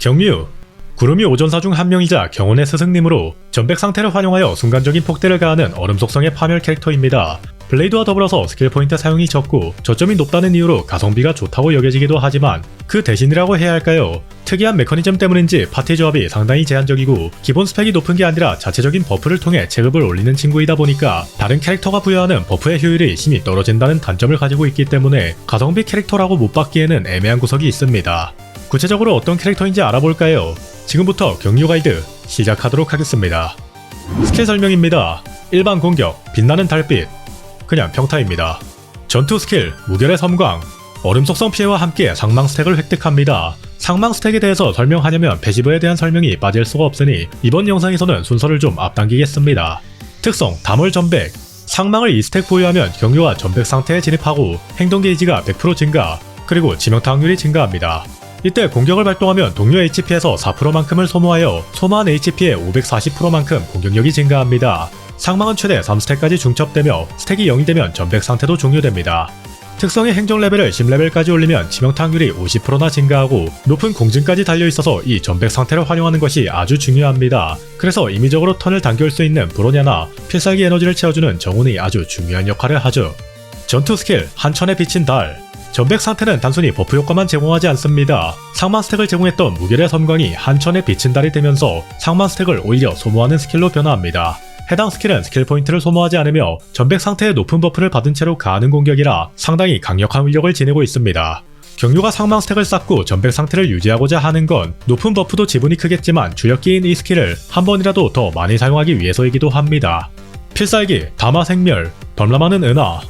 경류, 구름이 오전사 중 한 명이자 경혼의 스승님으로 전백 상태를 활용하여 순간적인 폭대를 가하는 얼음 속성의 파멸 캐릭터입니다. 블레이드와 더불어서 스킬 포인트 사용이 적고 저점이 높다는 이유로 가성비가 좋다고 여겨지기도 하지만 그 대신이라고 해야 할까요? 특이한 메커니즘 때문인지 파티 조합이 상당히 제한적이고 기본 스펙이 높은 게 아니라 자체적인 버프를 통해 체급을 올리는 친구이다 보니까 다른 캐릭터가 부여하는 버프의 효율이 심히 떨어진다는 단점을 가지고 있기 때문에 가성비 캐릭터라고 못 받기에는 애매한 구석이 있습니다. 구체적으로 어떤 캐릭터인지 알아볼까요? 지금부터 경류 가이드 시작하도록 하겠습니다. 스킬 설명입니다. 일반 공격, 빛나는 달빛, 그냥 평타입니다. 전투 스킬, 무결의 섬광, 얼음 속성 피해와 함께 상망 스택을 획득합니다. 상망 스택에 대해서 설명하려면 패시브에 대한 설명이 빠질 수가 없으니 이번 영상에서는 순서를 좀 앞당기겠습니다. 특성, 다물 전백, 상망을 2스택 보유하면 경류와 전백 상태에 진입하고 행동 게이지가 100% 증가, 그리고 치명타 확률이 증가합니다. 이때 공격을 발동하면 동료 HP에서 4%만큼을 소모하여 소모한 HP의 540%만큼 공격력이 증가합니다. 상망은 최대 3스택까지 중첩되며 스택이 0이 되면 전백 상태도 종료됩니다. 특성의 행정 레벨을 10레벨까지 올리면 치명타 확률이 50%나 증가하고 높은 공증까지 달려있어서 이 전백 상태를 활용하는 것이 아주 중요합니다. 그래서 임의적으로 턴을 당겨올 수 있는 브로냐나 필살기 에너지를 채워주는 정운이 아주 중요한 역할을 하죠. 전투 스킬, 한천에 비친 달. 전백 상태는 단순히 버프 효과만 제공하지 않습니다. 상만 스택을 제공했던 무결의 섬광이 한천에 비친 달이 되면서 상만 스택을 오히려 소모하는 스킬로 변화합니다. 해당 스킬은 스킬 포인트를 소모하지 않으며 전백 상태의 높은 버프를 받은 채로 가하는 공격이라 상당히 강력한 위력을 지니고 있습니다. 경류가 상망 스택을 쌓고 전백 상태를 유지하고자 하는 건 높은 버프도 지분이 크겠지만 주력기인 이 스킬을 한 번이라도 더 많이 사용하기 위해서이기도 합니다. 필살기, 담화 생멸, 범람하는 은하,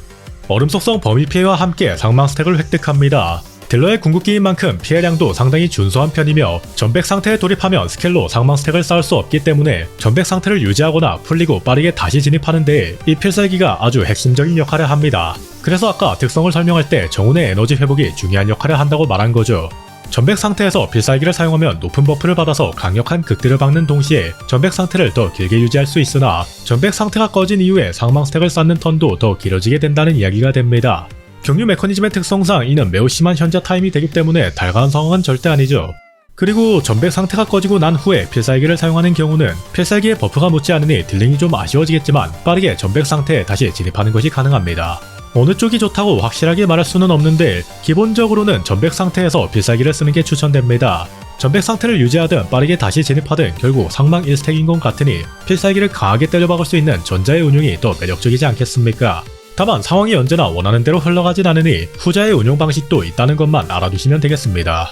얼음 속성 범위 피해와 함께 상망 스택을 획득합니다. 딜러의 궁극기인 만큼 피해량도 상당히 준수한 편이며 전백 상태에 돌입하면 스킬로 상망 스택을 쌓을 수 없기 때문에 전백 상태를 유지하거나 풀리고 빠르게 다시 진입하는 데 이 필살기가 아주 핵심적인 역할을 합니다. 그래서 아까 특성을 설명할 때 정운의 에너지 회복이 중요한 역할을 한다고 말한 거죠. 전백 상태에서 필살기를 사용하면 높은 버프를 받아서 강력한 극딜을 박는 동시에 전백 상태를 더 길게 유지할 수 있으나 전백 상태가 꺼진 이후에 상망 스택을 쌓는 턴도 더 길어지게 된다는 이야기가 됩니다. 경류 메커니즘의 특성상 이는 매우 심한 현자 타임이 되기 때문에 달가운 상황은 절대 아니죠. 그리고 전백 상태가 꺼지고 난 후에 필살기를 사용하는 경우는 필살기에 버프가 묻지 않으니 딜링이 좀 아쉬워지겠지만 빠르게 전백 상태에 다시 진입하는 것이 가능합니다. 어느 쪽이 좋다고 확실하게 말할 수는 없는데 기본적으로는 전백 상태에서 필살기를 쓰는 게 추천됩니다. 전백 상태를 유지하든 빠르게 다시 진입하든 결국 상망 1스택인 것 같으니 필살기를 강하게 때려박을 수 있는 전자의 운용이 더 매력적이지 않겠습니까? 다만 상황이 언제나 원하는 대로 흘러가진 않으니 후자의 운용 방식도 있다는 것만 알아두시면 되겠습니다.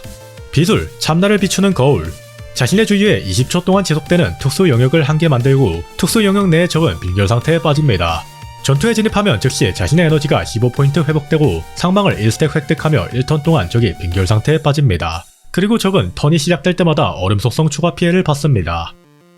비술, 참나를 비추는 거울. 자신의 주위에 20초 동안 지속되는 특수 영역을 한 개 만들고 특수 영역 내의 적은 빙결 상태에 빠집니다. 전투에 진입하면 즉시 자신의 에너지가 15포인트 회복되고 상망을 1스택 획득하며 1턴 동안 적이 빙결 상태에 빠집니다. 그리고 적은 턴이 시작될 때마다 얼음 속성 추가 피해를 받습니다.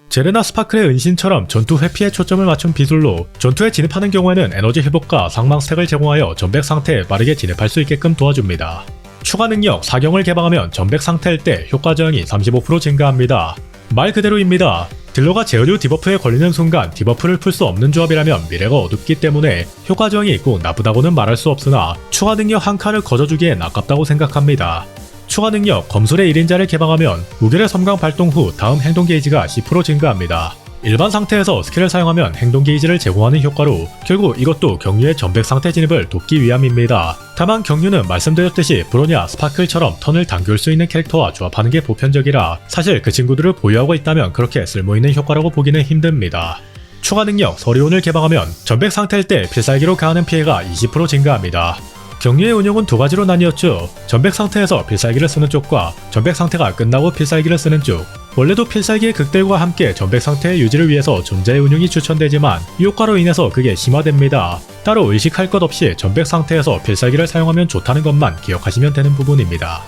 제레나 스파클의 은신처럼 전투 회피에 초점을 맞춘 비술로 전투에 진입하는 경우에는 에너지 회복과 상망 스택을 제공하여 전백 상태에 빠르게 진입할 수 있게끔 도와줍니다. 추가 능력 사경을 개방하면 전백 상태일 때 효과 저항이 35% 증가합니다. 말 그대로입니다. 딜러가 제어류 디버프에 걸리는 순간 디버프를 풀 수 없는 조합이라면 미래가 어둡기 때문에 효과 저항이 꼭 나쁘다고는 말할 수 없으나 추가 능력 한 칸을 거저주기엔 아깝다고 생각합니다. 추가 능력 검술의 1인자를 개방하면 무결의 섬광 발동 후 다음 행동 게이지가 10% 증가합니다. 일반 상태에서 스킬을 사용하면 행동 게이지를 제공하는 효과로 결국 이것도 경류의 전백 상태 진입을 돕기 위함입니다. 다만 경류는 말씀드렸듯이 브로냐, 스파클처럼 턴을 당겨올 수 있는 캐릭터와 조합하는 게 보편적이라 사실 그 친구들을 보유하고 있다면 그렇게 쓸모있는 효과라고 보기는 힘듭니다. 추가 능력 서리온을 개방하면 전백 상태일 때 필살기로 가하는 피해가 20% 증가합니다. 경류의 운용은 두 가지로 나뉘었죠. 전백 상태에서 필살기를 쓰는 쪽과 전백 상태가 끝나고 필살기를 쓰는 쪽. 원래도 필살기의 극딜과 함께 전백 상태의 유지를 위해서 전자의 운용이 추천되지만 이 효과로 인해서 그게 심화됩니다. 따로 의식할 것 없이 전백 상태에서 필살기를 사용하면 좋다는 것만 기억하시면 되는 부분입니다.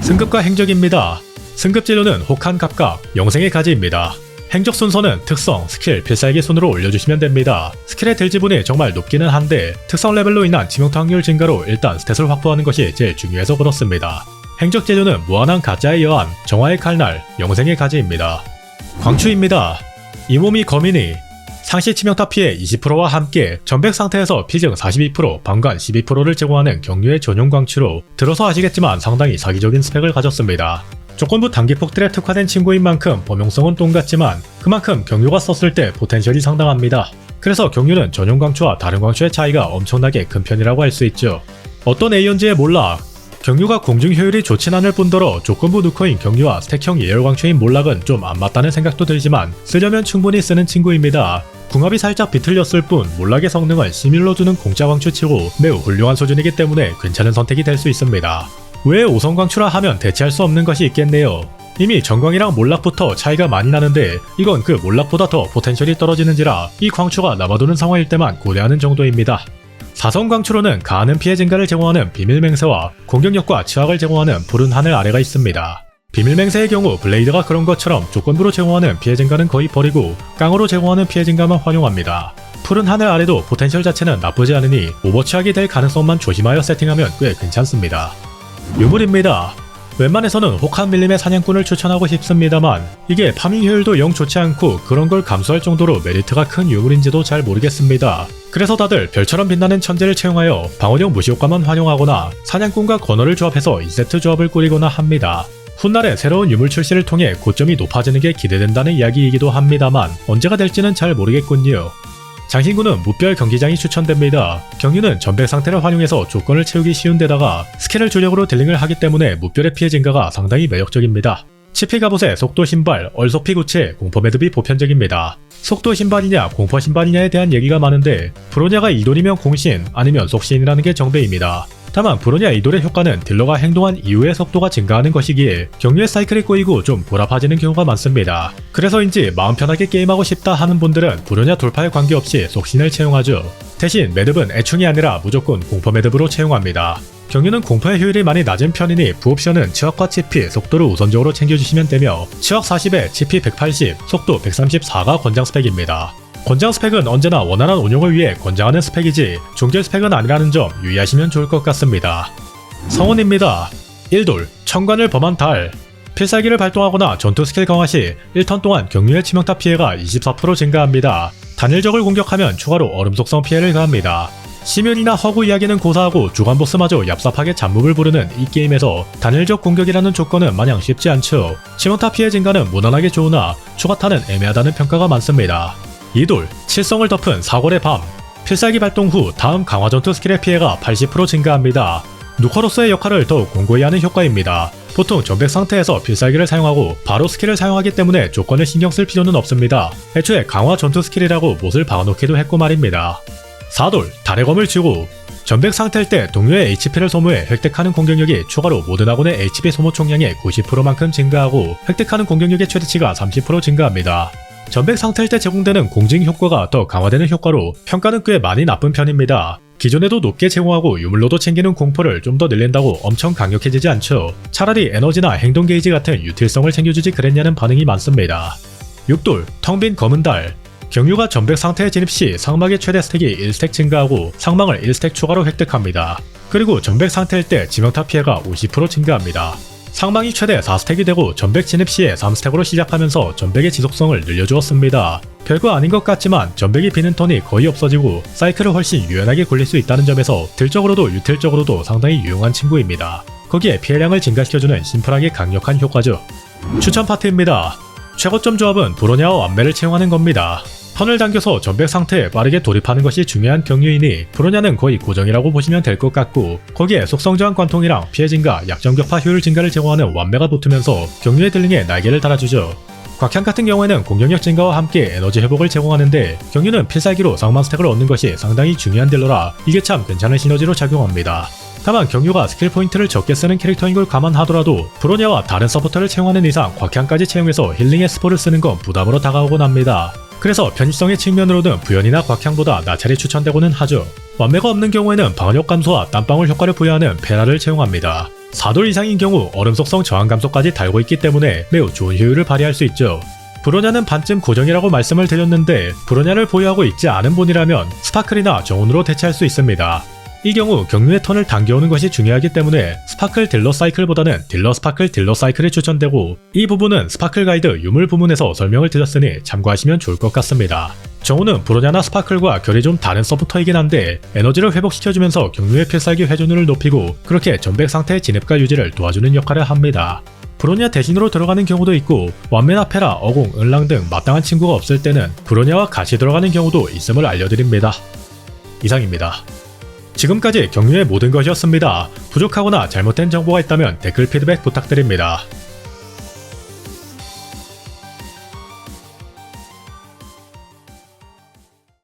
승급과 행적입니다. 승급 진로는 혹한 갑각, 영생의 가지입니다. 행적 순서는 특성, 스킬, 필살기 순으로 올려주시면 됩니다. 스킬의 딜 지분이 정말 높기는 한데 특성 레벨로 인한 치명타 확률 증가로 일단 스탯을 확보하는 것이 제일 중요해서 그렇습니다. 행적 재료는 무한한 가짜의 여한, 정화의 칼날, 영생의 가지입니다. 광추입니다. 이 몸이 거민이 상시 치명타 피해 20%와 함께 전백 상태에서 피증 42%, 방관 12%를 제공하는 경류의 전용 광추로 들어서 아시겠지만 상당히 사기적인 스펙을 가졌습니다. 조건부 단기 폭딜에 특화된 친구인 만큼 범용성은 똑같지만 그만큼 경유가 썼을 때 포텐셜이 상당합니다. 그래서 경유는 전용 광추와 다른 광추의 차이가 엄청나게 큰 편이라고 할 수 있죠. 어떤 A연지에 몰락, 경유가 공중 효율이 좋진 않을 뿐더러 조건부 누커인 경유와 스택형 예열 광추인 몰락은 좀 안 맞다는 생각도 들지만 쓰려면 충분히 쓰는 친구입니다. 궁합이 살짝 비틀렸을 뿐 몰락의 성능을 시밀로 주는 공짜 광추치고 매우 훌륭한 수준이기 때문에 괜찮은 선택이 될 수 있습니다. 왜 5성 광추라 하면 대체할 수 없는 것이 있겠네요. 이미 전광이랑 몰락부터 차이가 많이 나는데 이건 그 몰락보다 더 포텐셜이 떨어지는지라 이 광추가 남아도는 상황일 때만 고려하는 정도입니다. 4성 광추로는 가하는 피해 증가를 제공하는 비밀맹세와 공격력과 치확을 제공하는 푸른 하늘 아래가 있습니다. 비밀맹세의 경우 블레이드가 그런 것처럼 조건부로 제공하는 피해 증가는 거의 버리고 깡으로 제공하는 피해 증가만 활용합니다. 푸른 하늘 아래도 포텐셜 자체는 나쁘지 않으니 오버치하게 될 가능성만 조심하여 세팅하면 꽤 괜찮습니다. 유물입니다. 웬만해서는 혹한 밀림의 사냥꾼을 추천하고 싶습니다만 이게 파밍 효율도 영 좋지 않고 그런 걸 감수할 정도로 메리트가 큰 유물인지도 잘 모르겠습니다. 그래서 다들 별처럼 빛나는 천재를 채용하여 방어력 무시효과만 활용하거나 사냥꾼과 건어를 조합해서 2세트 조합을 꾸리거나 합니다. 훗날에 새로운 유물 출시를 통해 고점이 높아지는 게 기대된다는 이야기이기도 합니다만 언제가 될지는 잘 모르겠군요. 장신구는 무별 경기장이 추천됩니다. 경유는 전백 상태를 활용해서 조건을 채우기 쉬운 데다가 스킬을 주력으로 딜링을 하기 때문에 무별의 피해 증가가 상당히 매력적입니다. 치피 갑옷의 속도 신발, 얼속피 구체, 공포 매듭이 보편적입니다. 속도 신발이냐 공포 신발이냐에 대한 얘기가 많은데 브로냐가 이돌이면 공신 아니면 속신이라는 게 정배입니다. 다만 브로냐 이돌의 효과는 딜러가 행동한 이후의 속도가 증가하는 것이기에 경유의 사이클이 꼬이고 좀 보라파지는 경우가 많습니다. 그래서인지 마음 편하게 게임하고 싶다 하는 분들은 브로냐 돌파에 관계없이 속신을 채용하죠. 대신 매듭은 애충이 아니라 무조건 공포 매듭으로 채용합니다. 경유는 공포의 효율이 많이 낮은 편이니 부옵션은 치확과 치피, 속도를 우선적으로 챙겨주시면 되며 치확 40에 치피 180, 속도 134가 권장 스펙입니다. 권장 스펙은 언제나 원활한 운용을 위해 권장하는 스펙이지 종결 스펙은 아니라는 점 유의하시면 좋을 것 같습니다. 성운입니다. 1돌, 천관을 범한 달. 필살기를 발동하거나 전투 스킬 강화 시 1턴 동안 경유의 치명타 피해가 24% 증가합니다. 단일적을 공격하면 추가로 얼음 속성 피해를 가합니다. 심연이나 허구 이야기는 고사하고 주간 보스마저 얍삽하게 잡몹을 부르는 이 게임에서 단일적 공격이라는 조건은 마냥 쉽지 않죠. 치명타 피해 증가는 무난하게 좋으나 추가타는 애매하다는 평가가 많습니다. 2돌, 칠성을 덮은 사골의 밤. 필살기 발동 후 다음 강화 전투 스킬의 피해가 80% 증가합니다. 누커로서의 역할을 더욱 공고히 하는 효과입니다. 보통 전백 상태에서 필살기를 사용하고 바로 스킬을 사용하기 때문에 조건을 신경 쓸 필요는 없습니다. 애초에 강화 전투 스킬이라고 못을 박아놓기도 했고 말입니다. 4돌, 달의 검을 쥐고. 전백 상태일 때 동료의 HP를 소모해 획득하는 공격력이 추가로 모든 아군의 HP 소모 총량의 90%만큼 증가하고 획득하는 공격력의 최대치가 30% 증가합니다. 전백 상태일 때 제공되는 공징 효과가 더 강화되는 효과로 평가는 꽤 많이 나쁜 편입니다. 기존에도 높게 제공하고 유물로도 챙기는 공포를 좀 더 늘린다고 엄청 강력해지지 않죠. 차라리 에너지나 행동 게이지 같은 유틸성을 챙겨주지 그랬냐는 반응이 많습니다. 6돌, 텅빈 검은 달. 경유가 전백 상태에 진입 시 상막의 최대 스택이 1스택 증가하고 상망을 1스택 추가로 획득합니다. 그리고 전백 상태일 때 지명타 피해가 50% 증가합니다. 상망이 최대 4스택이 되고 전백 진입 시에 3스택으로 시작하면서 전백의 지속성을 늘려주었습니다. 별거 아닌 것 같지만 전백이 비는 턴이 거의 없어지고 사이클을 훨씬 유연하게 굴릴 수 있다는 점에서 딜적으로도 유틸적으로도 상당히 유용한 친구입니다. 거기에 피해량을 증가시켜주는 심플하게 강력한 효과죠. 추천 파트입니다. 최고점 조합은 브로냐와 완매를 채용하는 겁니다. 턴을 당겨서 전백 상태에 빠르게 돌입하는 것이 중요한 경유이니 브로냐는 거의 고정이라고 보시면 될 것 같고 거기에 속성 저항 관통이랑 피해 증가, 약점 격파 효율 증가를 제공하는 완매가 붙으면서 경유의 딜링에 날개를 달아주죠. 곽향 같은 경우에는 공격력 증가와 함께 에너지 회복을 제공하는데 경유는 필살기로 상만 스택을 얻는 것이 상당히 중요한 딜러라 이게 참 괜찮은 시너지로 작용합니다. 다만 경유가 스킬 포인트를 적게 쓰는 캐릭터인 걸 감안하더라도 브로냐와 다른 서포터를 채용하는 이상 곽향까지 채용해서 힐링의 스포를 쓰는 건 부담으로 다가오곤 합니다. 그래서 편의성의 측면으로는 부연이나 곽향보다 나찰이 추천되고는 하죠. 완매가 없는 경우에는 방어력 감소와 땀방울 효과를 부여하는 페라를 채용합니다. 4돌 이상인 경우 얼음 속성 저항 감소까지 달고 있기 때문에 매우 좋은 효율을 발휘할 수 있죠. 브로냐는 반쯤 고정이라고 말씀을 드렸는데 브로냐를 보유하고 있지 않은 분이라면 스파클이나 정운으로 대체할 수 있습니다. 이 경우 경유의 턴을 당겨오는 것이 중요하기 때문에 스파클 딜러 사이클보다는 딜러 스파클 딜러 사이클이 추천되고 이 부분은 스파클 가이드 유물 부문에서 설명을 드렸으니 참고하시면 좋을 것 같습니다. 정우는 브로냐나 스파클과 결이 좀 다른 서포터이긴 한데 에너지를 회복시켜주면서 경유의 필살기 회전율을 높이고 그렇게 전백 상태의 진입과 유지를 도와주는 역할을 합니다. 브로니아 대신으로 들어가는 경우도 있고 완메나 페라, 어공, 을랑 등 마땅한 친구가 없을 때는 브로니아와 같이 들어가는 경우도 있음을 알려드립니다. 이상입니다. 지금까지 경유의 모든 것이었습니다. 부족하거나 잘못된 정보가 있다면 댓글 피드백 부탁드립니다.